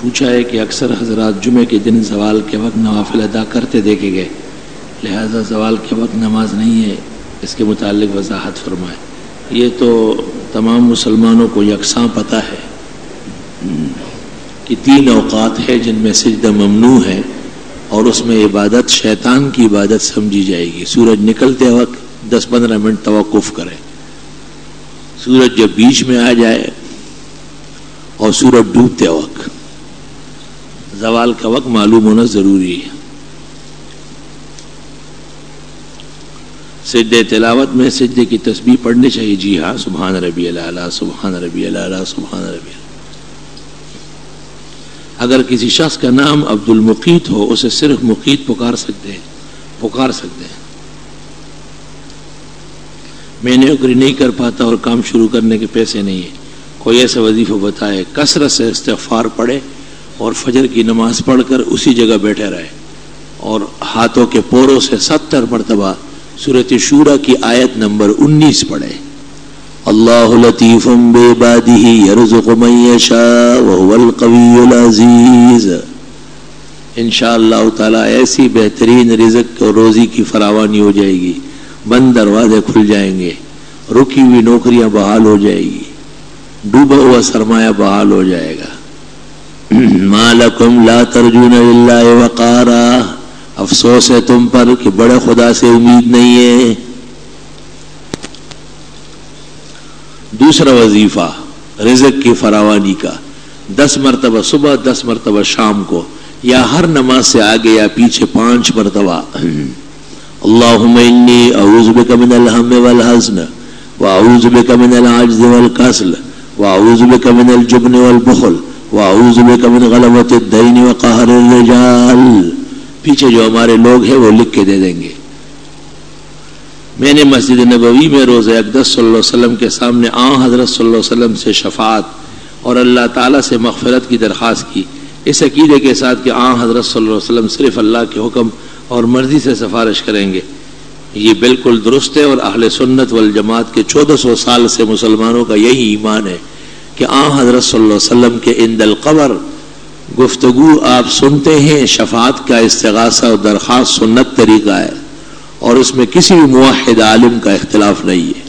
پوچھا ہے کہ اکثر حضرات جمعے کے دن زوال کے وقت نوافل ادا کرتے دیکھے گئے، لہذا زوال کے وقت نماز نہیں ہے، اس کے متعلق وضاحت فرمائے۔ یہ تو تمام مسلمانوں کو یکساں پتہ ہے کہ 3 اوقات ہے جن میں سجدہ ممنوع ہے، اور اس میں عبادت شیطان کی عبادت سمجھی جائے گی۔ سورج نکلتے وقت 10-15 منٹ توقف کرے، سورج جب بیچ میں آ جائے اور سورج ڈوبتے وقت، زوال کا وقت معلوم ہونا ضروری ہے۔ سجدے تلاوت میں سجدے کی تسبیح پڑھنی چاہیے، جی ہاں، سبحان ربی الاعلیٰ، سبحان ربی الاعلیٰ، سبحان ربی الاعلیٰ۔ اگر کسی شخص کا نام عبد المقیت ہو، اسے صرف مقیت پکار سکتے ہیں۔ میں نوکری نہیں کر پاتا اور کام شروع کرنے کے پیسے نہیں ہیں، کوئی ایسا وظیفہ بتائے، کثرت سے استغفار پڑھے اور فجر کی نماز پڑھ کر اسی جگہ بیٹھے رہے اور ہاتھوں کے پوروں سے 70 مرتبہ سورۃ شورى کی آیت نمبر 19 پڑھے، اللہ لطیف بعبادہ یرزق من یشاء وهو القوی العزیز۔ انشاءاللہ تعالی ایسی بہترین رزق اور روزی کی فراوانی ہو جائے گی، بند دروازے کھل جائیں گے، رکی ہوئی نوکریاں بحال ہو جائے گی، ڈوبا ہوا سرمایہ بحال ہو جائے گا۔ ما لکم لا ترجون للہ وقارا، افسوس ہے تم پر کہ بڑے خدا سے امید نہیں ہے۔ دوسرا وظیفہ رزق کی فراوانی کا 10 مرتبہ صبح، 10 مرتبہ شام کو، یا ہر نماز سے آگے یا پیچھے 5 مرتبہ، اللہم انی اعوذ بک من الہم والحزن واعوذ بک من العجز والکسل واعوذ بک من الجبن والبخل واعوذ بک من غلبۃ الدین وقہر الرجال۔ پیچھے جو ہمارے لوگ ہیں وہ لکھ کے دے دیں گے۔ میں نے مسجد نبوی میں روزہ اقدس صلی اللہ علیہ وسلم کے سامنے حضرت صلی اللہ علیہ وسلم سے شفاعت اور اللہ تعالیٰ سے مغفرت کی درخواست کی، اس عقیدے کے ساتھ کہ حضرت صلی اللہ علیہ وسلم صرف اللہ کے حکم اور مرضی سے سفارش کریں گے۔ یہ بالکل درست ہے، اور اہل سنت والجماعت کے 1400 سال سے مسلمانوں کا یہی ایمان ہے کہ حضرت صلی اللہ علیہ وسلم کے عند القبر گفتگو آپ سنتے ہیں، شفاعت کا استغاثہ اور درخواست سنت طریقہ ہے، اور اس میں کسی بھی موحد عالم کا اختلاف نہیں ہے۔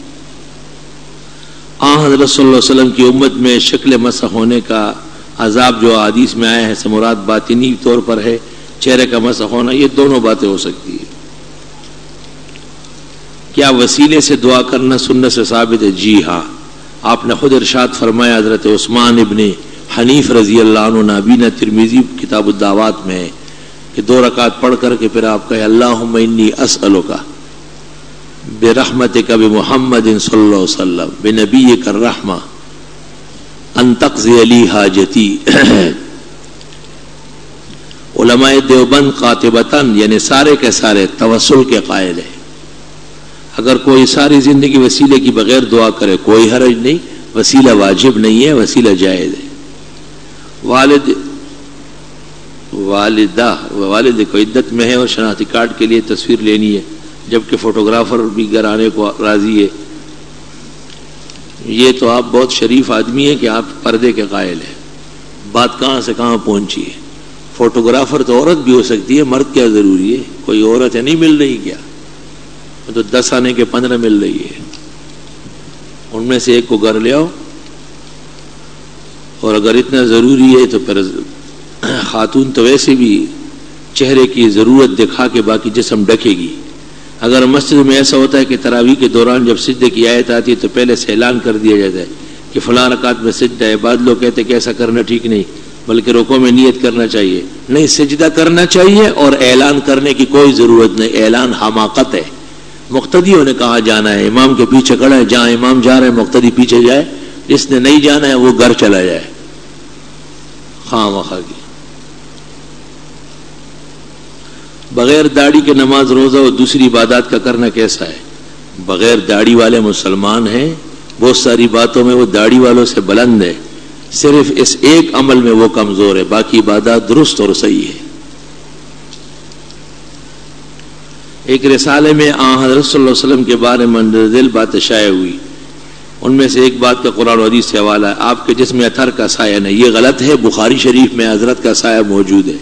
حضرت صلی اللہ علیہ وسلم کی امت میں شکل مسح ہونے کا عذاب جو حدیث میں آیا ہے سے مراد باطنی طور پر ہے، چہرے کا مسح ہونا، یہ دونوں باتیں ہو سکتی ہیں۔ کیا وسیلے سے دعا کرنا سنت سے ثابت ہے؟ جی ہاں، آپ نے خود ارشاد فرمایا، حضرت عثمان ابن حنیف رضی اللہ عنہ، نابینا ترمذی کتاب الدعوات میں ہے کہ 2 رکعت پڑھ کر کے پھر آپ کہے، اللہم انی اسألک برحمتک بمحمد صلی اللہ علیہ وسلم بنبیک الرحمہ ان تقضی لی حاجتی۔ علماء دیوبند قاطبتاً یعنی سارے کے سارے توسل کے قائل ہیں۔ اگر کوئی ساری زندگی وسیلے کی بغیر دعا کرے کوئی حرج نہیں، وسیلہ واجب نہیں ہے، وسیلہ جائز ہے۔ والد کو عدت میں ہے اور شناختی کارڈ کے لیے تصویر لینی ہے، جبکہ فوٹوگرافر بھی گھر آنے کو راضی ہے۔ یہ تو آپ بہت شریف آدمی ہیں کہ آپ پردے کے قائل ہیں۔ بات کہاں سے کہاں پہنچی ہے؟ فوٹوگرافر تو عورت بھی ہو سکتی ہے، مرد کیا ضروری ہے؟ کوئی عورت ہے نہیں مل رہی کیا؟ تو 10 آنے کے 15 مل رہی ہے، ان میں سے ایک کو گھر لے آؤ، اور اگر اتنا ضروری ہے تو پھر خاتون تو ویسے بھی چہرے کی ضرورت دکھا کے باقی جسم ڈھکے گی۔ اگر مسجد میں ایسا ہوتا ہے کہ تراویح کے دوران جب سجدے کی آیت آتی ہے تو پہلے سے اعلان کر دیا جاتا ہے کہ فلاں رکعت میں سجدہ ہے، بعض لوگ کہتے ہیں کہ ایسا کرنا ٹھیک نہیں، بلکہ رکوع میں نیت کرنا چاہیے۔ نہیں، سجدہ کرنا چاہیے اور اعلان کرنے کی کوئی ضرورت نہیں، اعلان حماقت ہے۔ مقتدیوں نے کہاں جانا ہے، امام کے پیچھے کھڑا ہے، جہاں امام جا رہے ہیں مقتدی پیچھے جائے، جس نے نہیں جانا ہے وہ گھر چلا جائے۔ خواہ مخواہ کی بغیر داڑھی کے نماز روزہ اور دوسری عبادات کا کرنا کیسا ہے؟ بغیر داڑھی والے مسلمان ہیں، بہت ساری باتوں میں وہ داڑھی والوں سے بلند ہے، صرف اس ایک عمل میں وہ کمزور ہے، باقی عبادات درست اور صحیح ہے۔ ایک رسالے میں حضرت صلی اللہ علیہ وسلم کے بارے میں مندرجہ ذیل بات شائع ہوئی ان میں سے ایک بات کا قرآن و حدیث سے حوالہ ہے، آپ کے جسم میں اتھر کا سایہ نہیں، یہ غلط ہے، بخاری شریف میں حضرت کا سایہ موجود ہے۔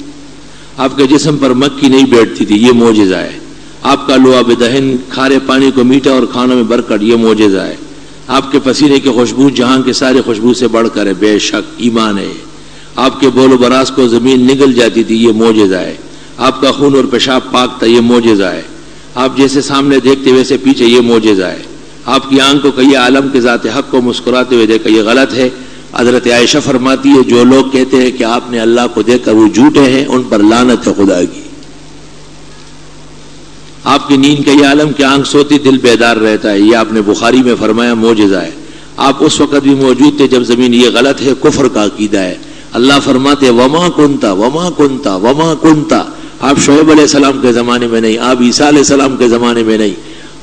آپ کے جسم پر مکھی نہیں بیٹھتی تھی، یہ معجزہ ہے۔ آپ کا لعاب دہن، کھارے پانی کو میٹھا اور کھانوں میں برکت، یہ معجزہ ہے۔ آپ کے پسینے کی خوشبو جہاں کے سارے خوشبو سے بڑھ کر ہے، بے شک ایمان ہے۔ آپ کے بول و براز کو زمین نگل جاتی تھی، یہ معجزہ ہے۔ آپ کا خون اور پیشاب پاک تھا، یہ معجزہ ہے۔ آپ جیسے سامنے دیکھتے ویسے پیچھے، یہ معجزہ ہے۔ آپ کی آنکھ کو کئی عالم کے ذات حق کو مسکراتے ہوئے دیکھا، یہ غلط ہے۔ حضرت عائشہ فرماتی ہے جو لوگ کہتے ہیں کہ آپ نے اللہ کو دیکھا وہ جھوٹے ہیں، ان پر لعنت ہے خدا کی۔ آپ کی نیند کا یہ عالم کہ آنکھ سوتی دل بیدار رہتا ہے، یہ آپ نے بخاری میں فرمایا معجزہ ہے۔ آپ اس وقت بھی موجود تھے جب زمین، یہ غلط ہے، کفر کا عقیدہ ہے۔ اللہ فرماتے وما کنتا وما کنتا وما کنتا، آپ شعیب علیہ السلام کے زمانے میں نہیں، آپ عیسیٰ علیہ السلام کے زمانے میں نہیں،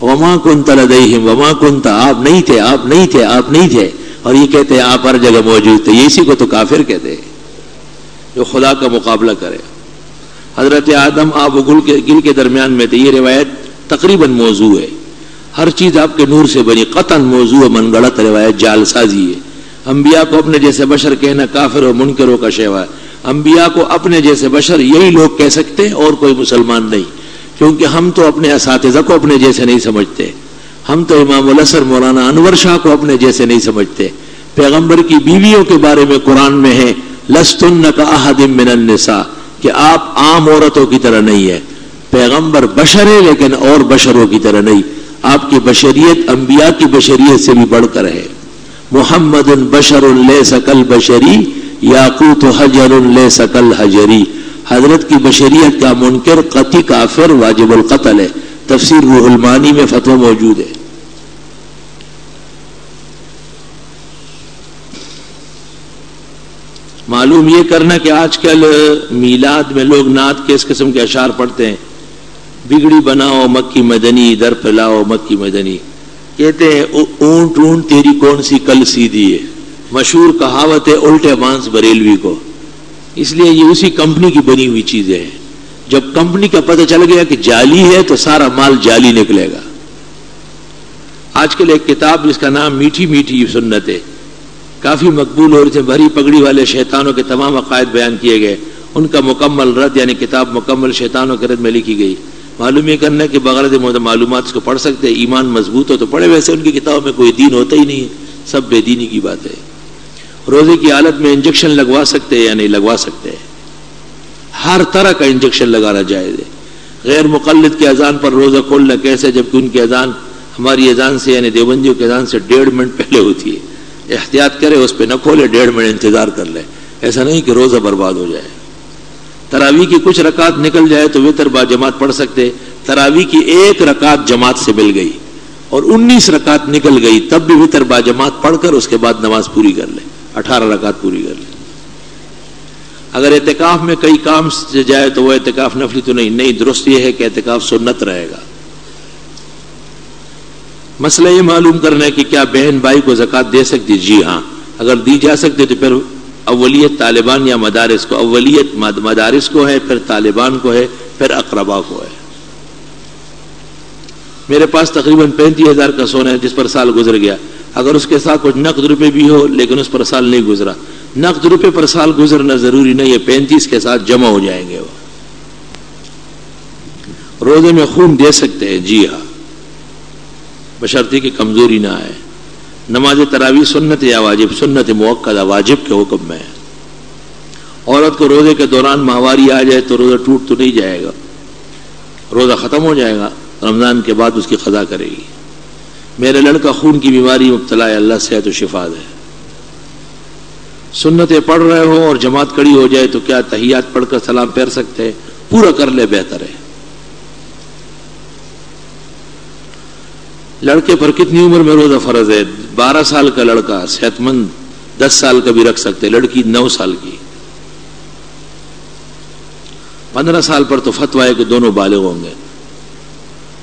وما کنت لدیہم وما کنتا، آپ نہیں تھے، آپ نہیں تھے، آپ نہیں تھے، اور یہ کہتے ہیں آپ ہر جگہ موجود تھے۔ اسی کو تو کافر کہتے ہیں جو خدا کا مقابلہ کرے۔ حضرت آدم آب و گل کے درمیان میں تھے، یہ روایت تقریباً موضوع ہے۔ ہر چیز آپ کے نور سے بنی، قطعاً موضوع من گڑت روایت، جال سازی ہے۔ انبیاء کو اپنے جیسے بشر کہنا کافر و منکروں کا شیوا ہے۔ انبیاء کو اپنے جیسے بشر یہی لوگ کہہ سکتے ہیں اور کوئی مسلمان نہیں، کیونکہ ہم تو اپنے اساتذہ کو اپنے جیسے نہیں سمجھتے۔ ہم تو امام الاسر مولانا انور شاہ کو اپنے جیسے نہیں سمجھتے۔ پیغمبر کی بیویوں کے بارے میں قرآن میں ہے لستن کاحد من النساء، کہ آپ عام عورتوں کی طرح نہیں ہے۔ پیغمبر بشر ہے لیکن اور بشروں کی طرح نہیں، آپ کی بشریت انبیاء کی بشریت سے بھی بڑھ کر ہے۔ محمد بشر لیس کالبشری یاقوت حجر لیس کالحجری، حضرت کی بشریت کا منکر قطعی کافر واجب القتل ہے۔ تفسیر روح المعانی میں فتویٰ موجود ہے۔ معلوم یہ کرنا کہ آج کل میلاد میں لوگ نعت کے اس قسم کے اشعار پڑھتے ہیں، بگڑی بناؤ مکی مدنی در پھیلاؤ مکی مدنی، کہتے ہیں اونٹ اونٹ تیری کون سی کل سیدھی ہے، مشہور کہاوت ہے الٹے مانس بریلوی کو۔ اس لیے یہ اسی کمپنی کی بنی ہوئی چیزیں ہیں۔ جب کمپنی کا پتہ چل گیا کہ جعلی ہے تو سارا مال جعلی نکلے گا۔ آج کل ایک کتاب جس کا نام میٹھی میٹھی سنت ہے، کافی مقبول ہو رہی تھے، بھری پگڑی والے شیطانوں کے تمام عقائد بیان کیے گئے، ان کا مکمل رد، یعنی کتاب مکمل شیطانوں کے رد میں لکھی گئی۔ معلوم یہ کرنا کہ بغیر معلومات اس کو پڑھ سکتے، ایمان مضبوط ہو تو پڑھے، ویسے ان کی کتابوں میں کوئی دین ہوتا ہی نہیں، سب بے دینی کی بات ہے۔ روزے کی حالت میں انجیکشن لگوا سکتے یا نہیں لگوا سکتے، ہر طرح کا انجیکشن لگانا جائز ہے۔ غیر مقلد کی اذان پر روزہ کھولنا کیسے، جبکہ ان کی اذان ہماری اذان سے یعنی دیوبندیوں کی اذان سے 1.5 منٹ پہلے ہوتی ہے۔ احتیاط کرے، اس پہ نہ کھولے، 1.5 منٹ انتظار کر لے، ایسا نہیں کہ روزہ برباد ہو جائے۔ تراویح کی کچھ رکعت نکل جائے تو وتر با جماعت پڑھ سکتے، تراویح کی 1 رکعت جماعت سے مل گئی اور 19 رکعت نکل گئی، تب بھی وتر با جماعت پڑھ کر اس کے بعد نماز پوری کر لے، 18 رکعت پوری کر لے۔ اگر اعتکاف میں کئی کام سے جائے تو وہ اعتکاف نفلی تو نہیں، درست یہ ہے کہ اعتکاف سنت رہے گا۔ مسئلہ یہ معلوم کرنا ہے کہ کیا بہن بھائی کو زکوٰۃ دے سکتی؟ جی ہاں، اگر دی جا سکتی تو پھر اولیت طالبان یا مدارس کو، اولیت مدارس کو ہے، پھر طالبان کو ہے، پھر اقربا کو ہے۔ میرے پاس تقریباً 35,000 کا سونا ہے جس پر سال گزر گیا، اگر اس کے ساتھ کچھ نقد روپے بھی ہو لیکن اس پر سال نہیں گزرا، نقد روپے پر سال گزرنا ضروری نہیں ہے، 35 کے ساتھ جمع ہو جائیں گے۔ وہ روزے میں خون دے سکتے ہیں، جی ہاں، بشرطے کی کمزوری نہ آئے۔ نماز تراویح سنت یا واجب؟ سنت موقدہ، واجب کے حکم میں ہے۔ عورت کو روزے کے دوران ماہواری آ جائے تو روزہ ٹوٹ تو نہیں جائے گا، روزہ ختم ہو جائے گا، رمضان کے بعد اس کی قضا کرے گی۔ میرا لڑکا خون کی بیماری مبتلا ہے، اللہ صحت و شفا دے۔ سنتیں پڑھ رہے ہو اور جماعت کڑی ہو جائے تو کیا تحیات پڑھ کر سلام پھیر سکتے ہیں؟ پورا کر لے، بہتر ہے۔ لڑکے پر کتنی عمر میں روزہ فرض ہے؟ 12 سال کا لڑکا صحت مند 10 سال کا بھی رکھ سکتے، لڑکی 9 سال کی۔ 15 سال پر تو فتویٰ ہے کہ دونوں بالغ ہوں گے۔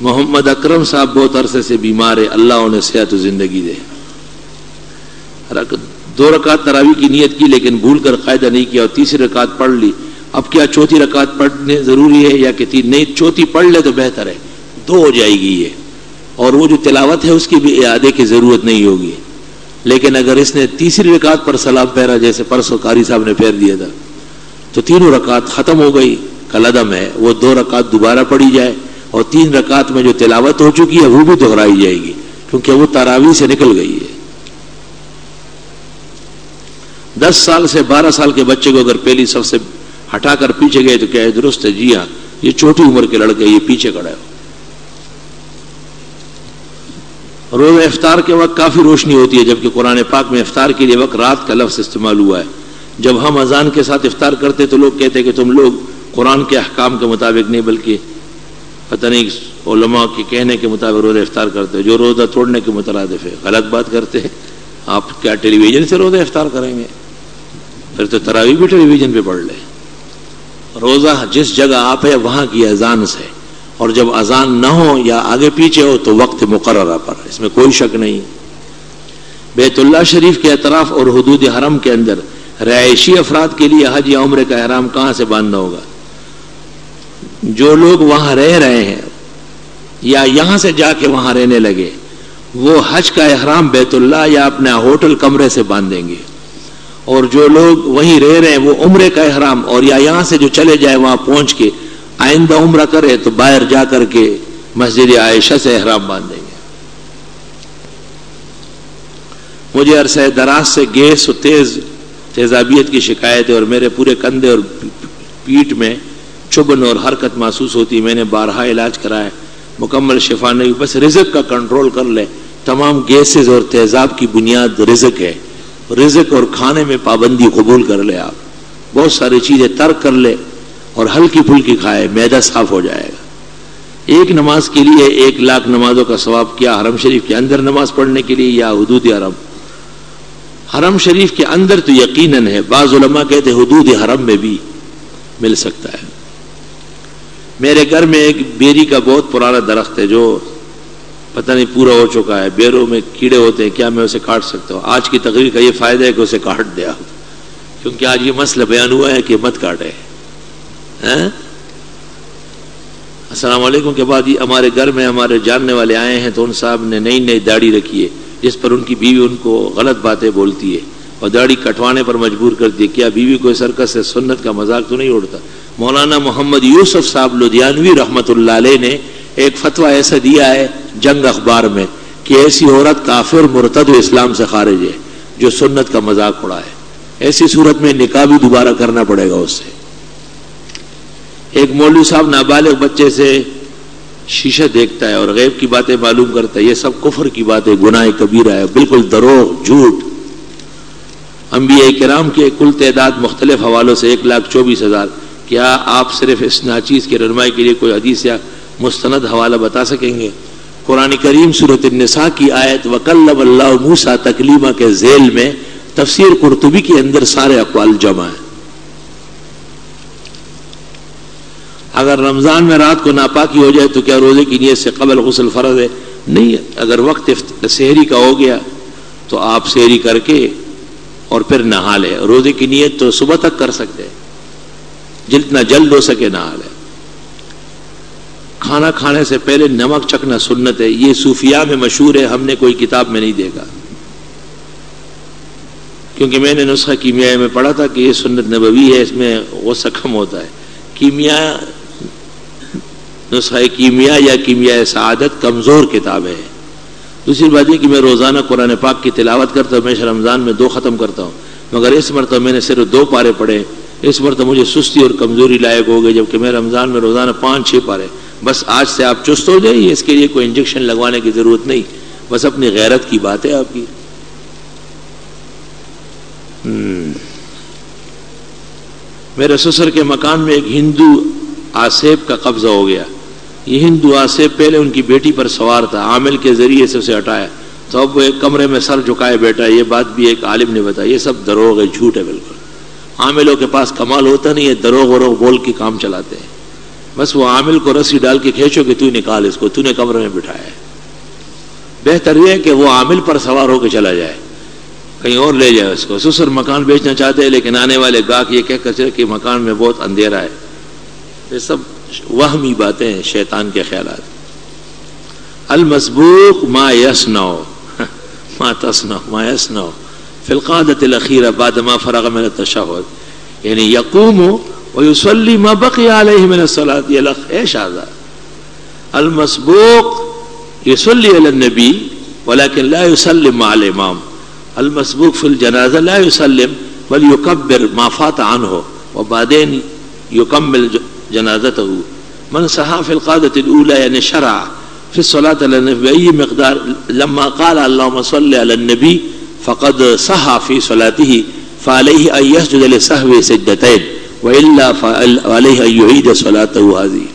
محمد اکرم صاحب بہت عرصے سے بیمار ہے، اللہ انہیں صحت و زندگی دے۔ 2 رکعت تراویح کی نیت کی لیکن بھول کر قاعدہ نہیں کیا اور تیسری رکعت پڑھ لی، اب کیا چوتھی رکعت پڑھنے ضروری ہے یا کہ نہیں چوتھی پڑھ لے تو بہتر ہے، 2 ہو جائے گی یہ، اور وہ جو تلاوت ہے اس کی بھی اعادے کی ضرورت نہیں ہوگی۔ لیکن اگر اس نے تیسری رکعت پر سلام پھیرا جیسے پرسوں قاری صاحب نے پھیر دیا تھا تو تینوں رکعت ختم ہو گئی، کالعدم ہے، وہ 2 رکعت دوبارہ پڑھی جائے اور 3 رکعت میں جو تلاوت ہو چکی ہے وہ بھی دہرائی جائے گی کیونکہ وہ تراویح سے نکل گئی ہے۔ 10 سال سے 12 سال کے بچے کو اگر پہلی صف سے ہٹا کر پیچھے گئے تو کیا ہے؟ درست ہے، جی ہاں، یہ چھوٹی عمر کے لڑکے یہ پیچھے کھڑا ہے۔ روزہ افطار کے وقت کافی روشنی ہوتی ہے، جبکہ قرآن پاک میں افطار کے لیے وقت رات کا لفظ استعمال ہوا ہے۔ جب ہم اذان کے ساتھ افطار کرتے تو لوگ کہتے کہ تم لوگ قرآن کے احکام کے مطابق نہیں بلکہ پتہ نہیں علماء کے کہنے کے مطابق روزہ افطار کرتے ہو، جو روزہ توڑنے کے مترادف ہے۔ غلط بات کرتے ہیں آپ، کیا ٹیلی ویژن سے روزہ افطار کریں گے؟ پھر تو تراویح بھی ٹیلی ویژن پہ پڑھ لیں۔ روزہ جس جگہ آپ ہے وہاں کی اذان سے، اور جب اذان نہ ہو یا آگے پیچھے ہو تو وقت مقررہ پر، اس میں کوئی شک نہیں۔ بیت اللہ شریف کے اطراف اور حدود حرم کے اندر رہائشی افراد کے لیے حج یا عمرے کا احرام کہاں سے باندھنا ہوگا؟ جو لوگ وہاں رہ رہے ہیں یا یہاں سے جا کے وہاں رہنے لگے، وہ حج کا احرام بیت اللہ یا اپنے ہوٹل کمرے سے باندھیں گے، اور جو لوگ وہیں رہ رہے ہیں وہ عمرے کا احرام، اور یا یہاں سے جو چلے جائے وہاں پہنچ کے آئندہ عمرہ کرے تو باہر جا کر کے مسجد عائشہ سے احرام باندھیں گے۔ مجھے عرصہ دراز سے گیس و تیزابیت کی شکایت ہے اور میرے پورے کندھے اور پیٹھ میں چبھن اور حرکت محسوس ہوتی۔ میں نے بارہا علاج کرایا، مکمل شفا نہیں۔ بس رزق کا کنٹرول کر لے۔ تمام گیسز اور تیزاب کی بنیاد رزق ہے، رزق اور کھانے میں پابندی قبول کر لے۔ آپ بہت ساری چیزیں ترک کر لے اور ہلکی پھلکی کھائے، معدہ صاف ہو جائے گا۔ ایک نماز کے لیے 1,00,000 نمازوں کا ثواب کیا حرم شریف کے اندر نماز پڑھنے کے لیے یا حدود حرم؟ حرم شریف کے اندر تو یقیناً ہے، بعض علماء کہتے حدود حرم میں بھی مل سکتا ہے۔ میرے گھر میں ایک بیری کا بہت پرانا درخت ہے جو پتہ نہیں پورا ہو چکا ہے، بیروں میں کیڑے ہوتے ہیں، کیا میں اسے کاٹ سکتا ہوں؟ آج کی تقریر کا یہ فائدہ ہے کہ اسے کاٹ دیا، کیونکہ آج یہ مسئلہ بیان ہوا ہے کہ مت کاٹے۔ السلام علیکم کے بعد ہمارے گھر میں ہمارے جاننے والے آئے ہیں تو ان صاحب نے نئی داڑھی رکھی ہے جس پر ان کی بیوی ان کو غلط باتیں بولتی ہے اور داڑھی کٹوانے پر مجبور کرتی ہے۔ کیا بیوی کو سرکس سے سنت کا مذاق تو نہیں اڑتا؟ مولانا محمد یوسف صاحب لدھیانوی رحمۃ اللہ علیہ نے ایک فتویٰ ایسا دیا ہے جنگ اخبار میں کہ ایسی عورت کافر مرتد و اسلام سے خارج ہے جو سنت کا مذاق اڑائے، ایسی صورت میں نکاح بھی دوبارہ کرنا پڑے گا اس سے۔ ایک مولوی صاحب نابالغ بچے سے شیشہ دیکھتا ہے اور غیب کی باتیں معلوم کرتا ہے، یہ سب کفر کی باتیں، گناہ کبیرہ ہے، بالکل دروغ، جھوٹ۔ انبیاء کرام کے کل تعداد مختلف حوالوں سے 1,24,000۔ کیا آپ صرف اس ناچیز کی رہنمائی کے لیے کوئی حدیث یا مستند حوالہ بتا سکیں گے؟ قرآن کریم سورۃ النساء کی آیت وَكَلَّمَ اللَّهُ مُوسَىٰ تَكْلِيمًا کے ذیل میں تفسیر قرطبی کے اندر سارے اقوال جمع ہیں۔ اگر رمضان میں رات کو ناپاکی ہو جائے تو کیا روزے کی نیت سے قبل غسل فرض ہے؟ نہیں، اگر وقت سحری کا ہو گیا تو آپ سحری کر کے اور پھر نہا لے۔ روزے کی نیت تو صبح تک کر سکتے ہیں، جتنا جلد ہو سکے نہا لے۔ کھانا کھانے سے پہلے نمک چکھنا سنت ہے، یہ صوفیاء میں مشہور ہے، ہم نے کوئی کتاب میں نہیں دیکھا، کیونکہ میں نے نسخہ کیمیاء میں پڑھا تھا کہ یہ سنت نبوی ہے، اس میں غصہ کم ہوتا ہے۔ کیمیاء نسخہ کیمیاء یا کیمیاء سعادت کمزور کتاب ہے۔ دوسری بات یہ کہ میں روزانہ قرآن پاک کی تلاوت کرتا ہوں، ہمیشہ رمضان میں 2 ختم کرتا ہوں، مگر اس مرتبہ میں نے صرف 2 پارے پڑھے۔ اس مرتبہ مجھے سستی اور کمزوری لائق ہو گئی، جبکہ میں رمضان میں روزانہ 5-6 پارے۔ بس آج سے آپ چست ہو جائیے، اس کے لیے کوئی انجیکشن لگوانے کی ضرورت نہیں، بس اپنی غیرت کی بات ہے آپ کی۔ میرے سسر کے مکان میں ایک ہندو آسیب کا قبضہ ہو گیا۔ یہ ہندو آسیب پہلے ان کی بیٹی پر سوار تھا، عامل کے ذریعے سے اسے ہٹایا تو اب وہ ایک کمرے میں سر جھکائے بیٹھا ہے۔ یہ بات بھی ایک عالم نے بتایا، یہ سب دروغ ہے، جھوٹ ہے بالکل۔ عاملوں کے پاس کمال ہوتا نہیں ہے، دروغ وروغ بول کے کام چلاتے ہیں۔ بس وہ عامل کو رسی ڈال کے کھینچو کہ تو نکال اس کو، تو نے کمرے میں بٹھایا ہے۔ بہتر یہ ہے کہ وہ عامل پر سوار ہو کے چلا جائے، کہیں اور لے جائے اس کو۔ سسر مکان بیچنا چاہتے ہیں لیکن آنے والے گاہک یہ کہہ کر چلے کہ مکان میں بہت اندھیرا ہے۔ یہ سب وہمی باتیں ہیں، شیطان کے خیالات۔ المسبوق ما یصنع، ما تصنع ما يصنع في القعدة الأخيرة بعد ما فرغ من التشهد، يعني يقوم ويصلي ما بقي عليه من الصلاة. يا الأخ إيش هذا؟ المسبوق يصلي على النبي ولكن لا يسلم مع الإمام. المسبوق في الجنازة لا يسلم بل يكبر ما فات عنه وبعدين يكمل جنازته. من صحى في القعدة الأولى يعني شرع في الصلاة على النبي بأي مقدار، لما قال اللهم صل على النبي فقد صحى في صلاته فعليه أن يسجد لسهو سجدتين وإلا فعليه أن يعيد صلاته هذه.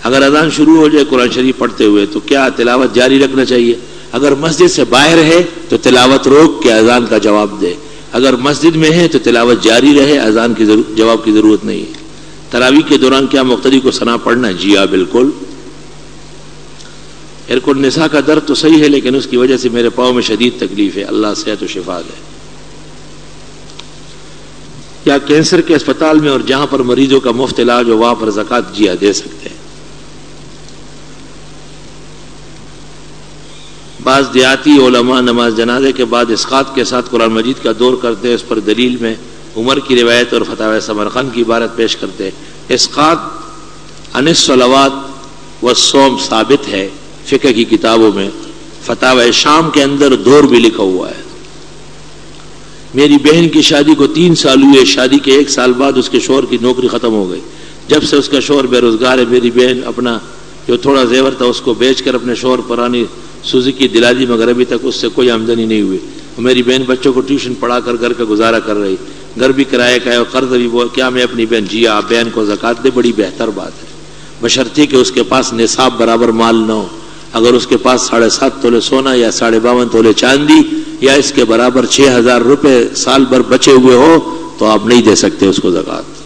اگر اذان شروع ہو جائے قرآن شریف پڑھتے ہوئے تو کیا تلاوت جاری رکھنا چاہیے؟ اگر مسجد سے باہر ہے تو تلاوت روک کے اذان کا جواب دے، اگر مسجد میں ہے تو تلاوت جاری رہے، اذان کی جواب کی ضرورت نہیں ہے. تراویح کے دوران کیا مقتدی کو ثنا پڑھنا ہے؟ جی ہاں بالکل. ارکن نساء کا درد تو صحیح ہے لیکن اس کی وجہ سے میرے پاؤں میں شدید تکلیف ہے، اللہ صحت و شفا دے. کیا کینسر کے اسپتال میں اور جہاں پر مریضوں کا مفت علاج ہو وہاں پر زکوٰۃ جی ہاں دے سکتے ہیں؟ بعض دیہاتی علماء نماز جنازے کے بعد اسقاط کے ساتھ قرآن مجید کا دور کرتے ہیں، اس پر دلیل میں عمر کی روایت اور فتاوی سمرقند کی عبارت پیش کرتے ہیں. اسقاط عن الصلوات والصوم ثابت ہے فقہ کی کتابوں میں، فتاوی شام کے اندر دور بھی لکھا ہوا ہے. میری بہن کی شادی کو 3 سال ہوئے، شادی کے 1 سال بعد اس کے شوہر کی نوکری ختم ہو گئی. جب سے اس کا شوہر بے روزگار ہے، میری بہن اپنا جو تھوڑا زیور تھا اس کو بیچ کر اپنے شوہر پرانی سوزوکی دلا دی، مگر ابھی تک اس سے کوئی آمدنی نہیں ہوئی. میری بہن بچوں کو ٹیوشن پڑھا کر گھر کا گزارا کر رہی، گھر بھی کرایہ کا ہے اور قرض بھی. وہ کیا میں اپنی بہن جی آپ بہن کو زکوٰۃ دے؟ بڑی بہتر بات ہے، بشرطیکہ کہ اس کے پاس نصاب برابر مال نہ ہو. اگر اس کے پاس 7.5 تولے سونا یا 52.5 تولے چاندی یا اس کے برابر 6,000 روپے سال بھر بچے ہوئے ہو تو آپ نہیں دے سکتے اس کو زکوٰۃ.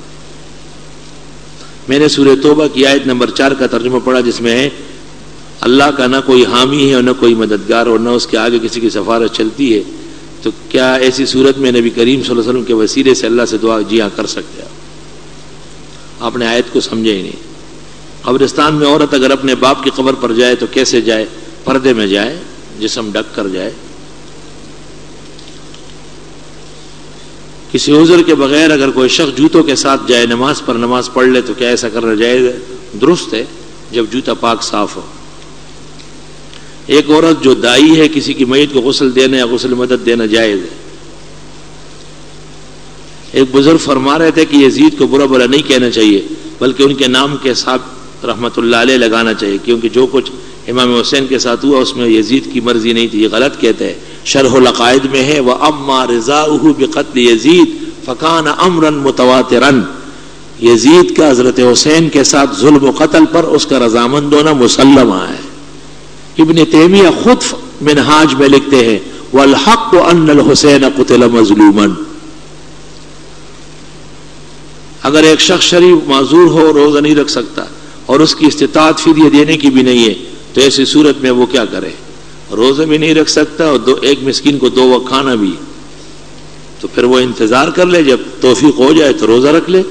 میں نے سورہ توبہ کی آیت نمبر 4 کا ترجمہ پڑھا جس میں ہے اللہ کا نہ کوئی حامی ہے اور نہ کوئی مددگار اور نہ اس کے آگے کسی کی سفارش چلتی ہے. تو کیا ایسی صورت میں نبی کریم صلی اللہ علیہ وسلم کے وسیلے سے اللہ سے دعا جی ہاں کر سکتے ہیں؟ آپ نے آیت کو سمجھے ہی نہیں. قبرستان میں عورت اگر اپنے باپ کی قبر پر جائے تو کیسے جائے؟ پردے میں جائے، جسم ڈھک کر جائے. کسی عذر کے بغیر اگر کوئی شخص جوتوں کے ساتھ جائے نماز پر نماز پڑھ لے تو کیا ایسا کرنا جائز ہے؟ درست ہے جب جوتا پاک صاف ہو. ایک عورت جو دائی ہے کسی کی میت کو غسل دینا یا غسل مدد دینا جائز ہے. ایک بزرگ فرما رہے تھے کہ یزید کو برا بھلا نہیں کہنا چاہیے بلکہ ان کے نام کے ساتھ رحمت اللہ علیہ لگانا چاہیے، کیونکہ جو کچھ امام حسین کے ساتھ ہوا اس میں یزید کی مرضی نہیں تھی. یہ غلط کہتے ہیں. شرح العقائد میں ہے وَأَمَّا رِضَاؤُهُ بِقَتْلِ يَزِيدَ فَكَانَ أَمْرًا مُتَوَاتِرًا. یزید کا حضرت حسین کے ساتھ ظلم و قتل پر اس کا رضامند ہونا مسلمہ ہے. ابن تیمیہ خود منہاج میں لکھتے ہیں وَالْحَقُّ أَنَّ الْحُسَيْنَ قُتِلَ مَظْلُومًا. اگر ایک شخص شریف معذور ہو روزہ نہیں رکھ سکتا اور اس کی استطاعت فدیہ دینے کی بھی نہیں ہے تو ایسی صورت میں وہ کیا کرے؟ روزہ بھی نہیں رکھ سکتا اور ایک مسکین کو 2 وقت کھانا بھی، تو پھر وہ انتظار کر لے، جب توفیق ہو جائے تو روزہ رکھ لے.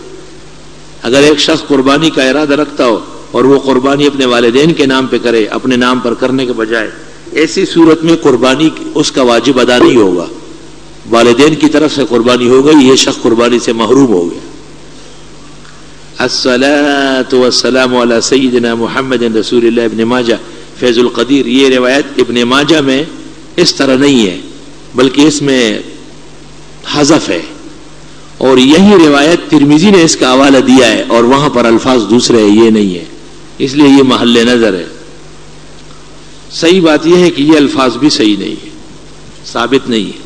اگر ایک شخص قربانی کا ارادہ رکھتا ہو اور وہ قربانی اپنے والدین کے نام پہ کرے اپنے نام پر کرنے کے بجائے، ایسی صورت میں قربانی اس کا واجب ادا نہیں ہوگا، والدین کی طرف سے قربانی ہو گئی، یہ شخص قربانی سے محروم ہو گیا. الصلاۃ والسلام علی سیدنا محمد رسول اللہ. ابن ماجہ فیض القدیر. یہ روایت ابن ماجہ میں اس طرح نہیں ہے بلکہ اس میں حذف ہے، اور یہی روایت ترمذی نے اس کا حوالہ دیا ہے اور وہاں پر الفاظ دوسرے ہیں، یہ نہیں ہے، اس لیے یہ محل نظر ہے. صحیح بات یہ ہے کہ یہ الفاظ بھی صحیح نہیں ہے، ثابت نہیں ہے.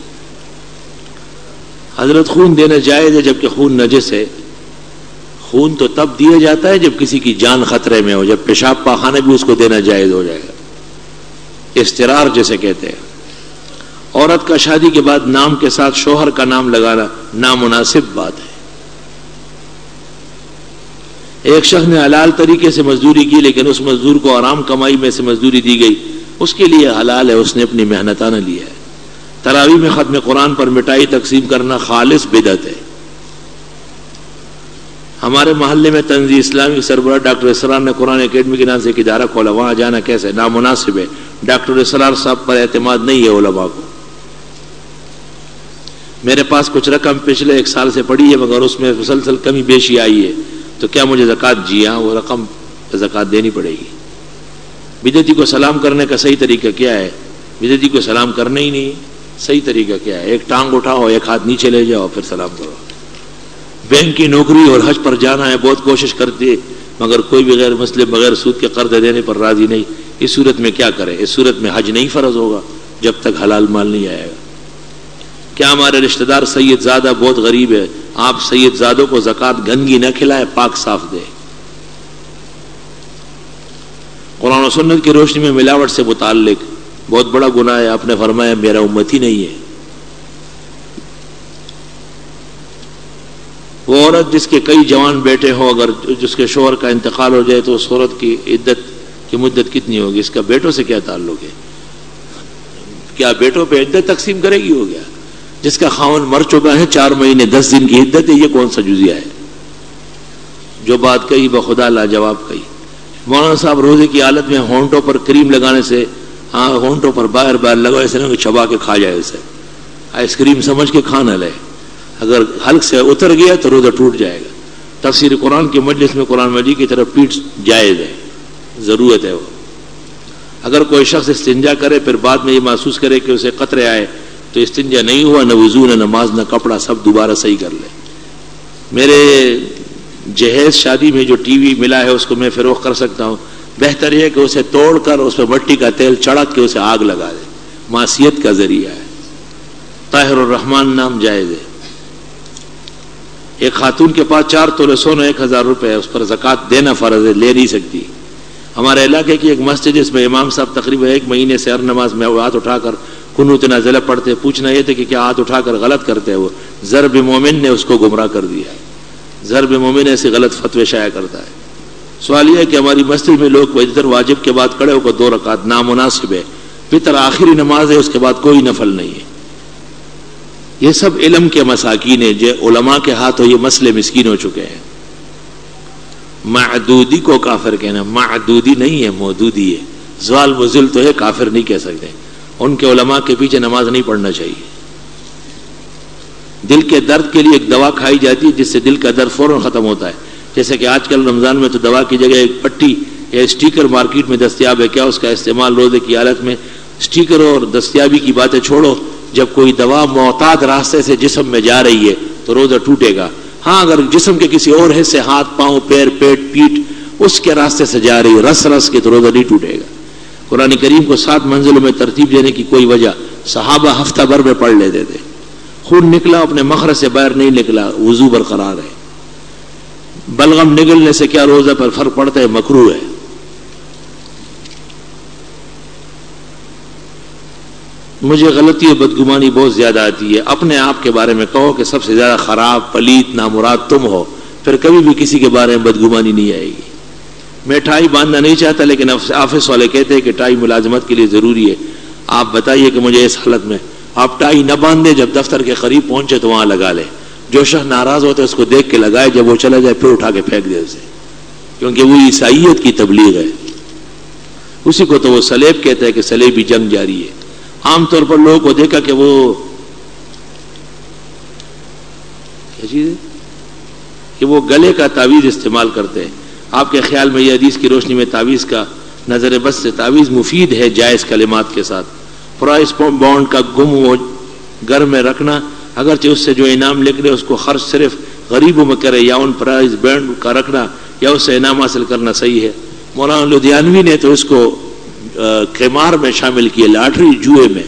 حضرت خون دینا جائز ہے جبکہ خون نجس ہے. خون تو تب دیا جاتا ہے جب کسی کی جان خطرے میں ہو، جب پیشاب پاخانہ بھی اس کو دینا جائز ہو جائے گا، استرار جسے کہتے ہیں. عورت کا شادی کے بعد نام کے ساتھ شوہر کا نام لگانا نامناسب بات ہے. ایک شخص نے حلال طریقے سے مزدوری کی لیکن اس مزدور کو آرام کمائی میں سے مزدوری دی گئی، اس کے لیے حلال ہے، اس نے اپنی محنتانہ لیا ہے. تراویح میں ختم قرآن پر مٹائی تقسیم کرنا خالص بدعت ہے. ہمارے محلے میں تنظیم اسلامی سربراہ ڈاکٹر اسرار نے قرآن اکیڈمی کے نام سے ایک ادارہ کھولا، وہاں جانا کیسے؟ نامناسب ہے. ڈاکٹر اسرار صاحب پر اعتماد نہیں ہے علماء کو. میرے پاس کچھ رقم پچھلے 1 سال سے پڑی ہے مگر اس میں مسلسل کمی بیشی آئی ہے, تو کیا مجھے زکوٰۃ؟ جی ہاں, وہ رقم زکوٰۃ دینی پڑے گی. بدعتی کو سلام کرنے کا صحیح طریقہ کیا ہے؟ بدعتی کو سلام کرنا ہی نہیں. صحیح طریقہ کیا ہے؟ ایک ٹانگ اٹھاؤ, ایک ہاتھ نیچے لے جاؤ, پھر سلام کرو. بینک کی نوکری اور حج پر جانا ہے, بہت کوشش کرتے مگر کوئی بھی غیر مسلم بغیر سود کے قرض دینے پر راضی نہیں. اس صورت میں کیا کرے؟ اس صورت میں حج نہیں فرض ہوگا جب تک حلال مال نہیں آئے گا. کیا ہمارے رشتہ دار سید زادہ بہت غریب ہے, آپ سید زادوں کو زکوٰۃ گندگی نہ کھلائے, پاک صاف دے. قرآن و سنت کی روشنی میں ملاوٹ سے متعلق بہت بڑا گناہ ہے. آپ نے فرمایا میرا امتی نہیں ہے. وہ عورت جس کے کئی جوان بیٹے ہوں, اگر جس کے شوہر کا انتقال ہو جائے تو اس عورت کی عدت کی مدت کتنی ہوگی؟ اس کا بیٹوں سے کیا تعلق ہے؟ کیا بیٹوں پہ عدت تقسیم کرے گی؟ ہو گیا. جس کا خاوند مر چکا ہے 4 مہینے 10 دن کی عدت ہے, یہ کون سا جزیہ ہے؟ جو بات کہی بخدا لاجواب کہی. مولانا صاحب روزے کی حالت میں ہونٹوں پر کریم لگانے سے, ہونٹوں پر باہر لگا ایسے نہ چبا کے کھا جائے, اسے آئس کریم سمجھ کے کھانا لے. اگر حلق سے اتر گیا تو روزہ ٹوٹ جائے گا. تفسیر قرآن کی مجلس میں قرآن مجید کی طرف پیٹ جائز ہے, ضرورت ہے. وہ اگر کوئی شخص استنجا کرے پھر بعد میں یہ محسوس کرے کہ اسے قطرے آئے تو استنجا نہیں ہوا, نہ وضو نہ نماز نہ کپڑا, سب دوبارہ صحیح کر لے. میرے جہیز شادی میں جو ٹی وی ملا ہے اس کو میں فروخت کر سکتا ہوں. بہتر یہ کہ اسے توڑ کر اس پہ مٹی کا تیل چڑھا کے اسے آگ لگا دے, معصیت کا ذریعہ ہے. طاہر الرحمن نام جائز ہے. ایک خاتون کے پاس 4 تولے سونا 1000 روپے ہے, اس پر زکوٰۃ دینا فرض ہے, لے نہیں سکتی. ہمارے علاقے کی ایک مسجد جس میں امام صاحب تقریباً 1 مہینے سے ہر نماز میں ہاتھ اٹھا کر قنوت نازلہ پڑھتے. پوچھنا یہ تھا کہ کیا ہاتھ اٹھا کر غلط کرتے ہیں؟ وہ ضرب مومن نے اس کو گمراہ کر دیا. ضرب مومن ایسے غلط فتوے شائع کرتا ہے. سوال یہ ہے کہ ہماری مسجد میں لوگ وتر واجب کے بعد کھڑے ہو کر 2 رکعت نامناسب ہے. وتر آخری نماز ہے, اس کے بعد کوئی نفل نہیں ہے. یہ سب علم کے مساکین ہیں. جو علماء کے ہاتھوں یہ مسئلے مسکین ہو چکے ہیں. معدودی کو کافر کہنا, معدودی نہیں ہے, مودودی ہے. زوال مزل تو ہے, کافر نہیں کہہ سکتے. ان کے علماء کے پیچھے نماز نہیں پڑھنا چاہیے. دل کے درد کے لیے ایک دوا کھائی جاتی ہے جس سے دل کا درد فوراً ختم ہوتا ہے. جیسے کہ آج کل رمضان میں تو دوا کی جگہ ایک پٹی یا اسٹیکر مارکیٹ میں دستیاب ہے. کیا اس کا استعمال روزے کی حالت میں؟ اسٹیکر اور دستیابی کی باتیں چھوڑو, جب کوئی دوا معتاد راستے سے جسم میں جا رہی ہے تو روزہ ٹوٹے گا. ہاں اگر جسم کے کسی اور حصے, ہاتھ پاؤں پیر پیٹ پیٹ, اس کے راستے سے جا رہی ہے رس رس کے, تو روزہ نہیں ٹوٹے گا. قرآن کریم کو 7 منزلوں میں ترتیب دینے کی کوئی وجہ, صحابہ ہفتہ بھر میں پڑھ لیتے تھے. خون نکلا اپنے مخرج سے باہر نہیں نکلا, وضو برقرار ہے. بلغم نگلنے سے کیا روزہ پر فرق پڑتا ہے؟ مکروہ ہے. مجھے غلطی اور بدگمانی بہت زیادہ آتی ہے. اپنے آپ کے بارے میں کہو کہ سب سے زیادہ خراب پلیت نامراد تم ہو, پھر کبھی بھی کسی کے بارے میں بدگمانی نہیں آئے گی. میں ٹائی باندھنا نہیں چاہتا لیکن آفس والے کہتے ہیں کہ ٹائی ملازمت کے لیے ضروری ہے. آپ بتائیے کہ مجھے اس حالت میں آپ ٹائی نہ باندھیں, جب دفتر کے قریب پہنچے تو وہاں لگا لے. جو شخص ناراض ہوتا ہے اس کو دیکھ کے لگائے, جب وہ چلا جائے پھر اٹھا کے پھینک دے اسے, کیونکہ وہ عیسائیت کی تبلیغ ہے. اسی کو تو وہ سلیب کہتا ہے کہ سلیبی جنگ جاری ہے. عام طور پر لوگوں کو دیکھا کہ وہ کیا چیز ہے کہ وہ گلے کا تعویذ استعمال کرتے ہیں. آپ کے خیال میں یہ حدیث کی روشنی میں تعویذ کا نظر بس سے تعویذ مفید ہے جائز کلمات کے ساتھ؟ پرائز بانڈ کا گم وہ گھر میں رکھنا, اگرچہ اس سے جو انعام لکھ لے اس کو خرچ صرف غریبوں میں کرے, یا ان پرائز بانڈ کا رکھنا یا اس سے انعام حاصل کرنا صحیح ہے؟ مولانا لدھیانوی نے تو اس کو قمار میں شامل کیے, لاٹری جوئے میں,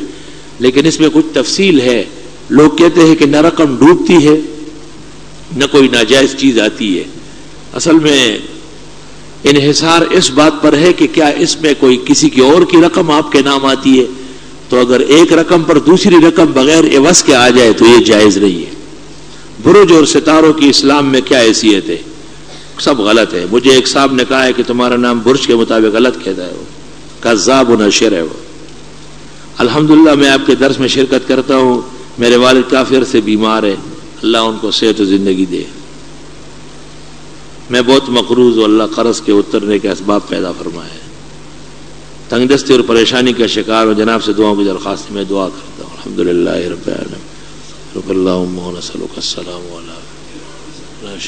لیکن اس میں کچھ تفصیل ہے. لوگ کہتے ہیں کہ نہ رقم ڈوبتی ہے نہ کوئی ناجائز چیز آتی ہے. اصل میں انحصار اس بات پر ہے کہ کیا اس میں کوئی کسی کی اور کی رقم آپ کے نام آتی ہے, تو اگر ایک رقم پر دوسری رقم بغیر عوض کے آ جائے تو یہ جائز نہیں ہے. برج اور ستاروں کی اسلام میں کیا حیثیت ہے؟ سب غلط ہے. مجھے ایک صاحب نے کہا ہے کہ تمہارا نام برج کے مطابق غلط کہتا ہے, وہ کذاب و نشر ہے. وہ الحمدللہ میں آپ کے درس میں شرکت کرتا ہوں. میرے والد کافی عرصے بیمار ہے, اللہ ان کو صحت و زندگی دے. میں بہت مقروض ہوں, اللہ قرض کے اترنے کے اسباب پیدا فرمائے. تنگ دستی اور پریشانی کا شکار ہو، جناب سے دعاؤں کی درخواست میں دعا کرتا ہوں. الحمدللہ رب العالمین. اللہم نسألک السلام علیکم.